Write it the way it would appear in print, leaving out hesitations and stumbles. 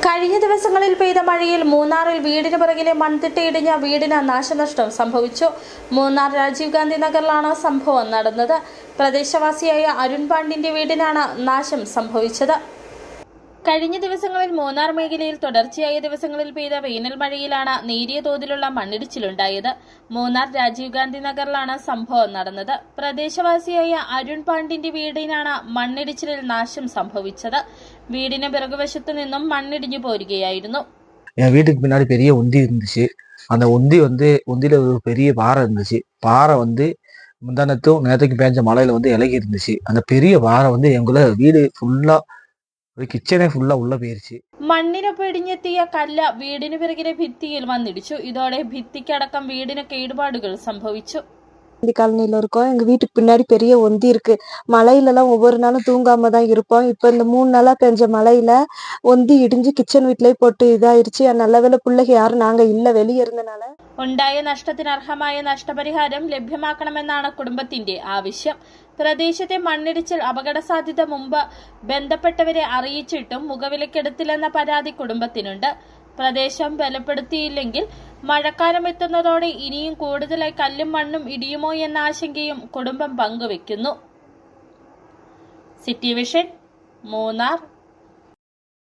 കഴിഞ്ഞ ദിവസങ്ങളിൽ പെയ്ത മഴയിൽ മൂന്നാറിൽ വീടിന് പിറകിലെ മൺതിട്ടയിടിഞ്ഞ വീടിന് നാശനഷ്ടം സംഭവിച്ചു. മൂന്നാർ രാജീവ് ഗാന്ധി നഗറിലാണ് സംഭവം നടന്നത്. പ്രദേശവാസിയായ അരുൺ പാണ്ഡിന്റെ വീടിനാണ് നാശം സംഭവിച്ചത്. കഴിഞ്ഞ ദിവസങ്ങളിൽ മൂന്നാർ മേഖലയിൽ തുടർച്ചയായ ദിവസങ്ങളിൽ പെയ്ത വേനൽ മഴയിലാണ് നേരിയ തോതിലുള്ള മണ്ണിടിച്ചിലുണ്ടായത്. മൂന്നാർ രാജീവ് ഗാന്ധി നഗറിലാണ് സംഭവം നടന്നത്. പ്രദേശവാസിയായ അരുൺ പാണ്ഡിന്റെ വീടിനാണ് മണ്ണിടിച്ചിലിൽ നാശം സംഭവിച്ചത്. വീടിന് പിറകുവശത്തു നിന്നും മണ്ണിടിഞ്ഞു പോരുകയായിരുന്നു. என் வீட்டுக்கு பின்னாடி பெரிய ஒந்தி இருந்துச்சு. அந்த ஒந்தியில ஒரு பெரிய பாறை இருந்துச்சு. பாறை முந்தானத்தும் நேரத்துக்கு பேஞ்ச மழையில இலகி இருந்துச்சு. அந்த பெரிய பாறை எங்குள்ள வீடு ஃபுல்லா കിച്ചനെ ഫുള്ള ഉള്ള പേരിച്ച് മണ്ണിനൊപ്പം ഇടിഞ്ഞെത്തിയ കല്ല് വീടിന് പിറകിലെ ഭിത്തിയിൽ വന്നിടിച്ചു. ഇതോടെ ഭിത്തിക്കടക്കം വീടിന് കേടുപാടുകൾ സംഭവിച്ചു. காலனில இருக்கோம். எங்க வீட்டுக்கு பின்னாடி பெரிய ஒந்தி இருக்கு. மழையில எல்லாம் ஒவ்வொரு நாளும் தூங்காம தான் இருப்போம். இப்ப இந்த 3 நாளா பெஞ்ச மழையில ஒந்தி இடிஞ்சு கிச்சன் வீட்லயே போட்டு இதாயிருச்சு. நல்ல வேளை பிள்ளைங்க யாரும் நாங்க இல்ல, வெளியே இருந்தனால. ഉണ്ടായ നഷ്ടത്തിന് അർഹമായ നഷ്ടപരിഹാരം ലഭ്യമാക്കണമെന്നാണ് കുടുംബത്തിന്റെ ആവശ്യം. പ്രദേശത്തെ മണ്ണിടിച്ചിൽ അപകട സാധ്യത മുമ്പ് ബന്ധപ്പെട്ടവരെ അറിയിച്ചിട്ടും മുഖവിലക്കെടുത്തില്ലെന്ന പരാതി കുടുംബത്തിനുണ്ട്. പ്രദേശം ബലപ്പെടുത്തിയില്ലെങ്കിൽ മഴക്കാലം എത്തുന്നതോടെ ഇനിയും കൂടുതലായി കല്ലും മണ്ണും ഇടിയുമോ എന്ന ആശങ്കയും കുടുംബം പങ്കുവെക്കുന്നു. City vision, Munnar.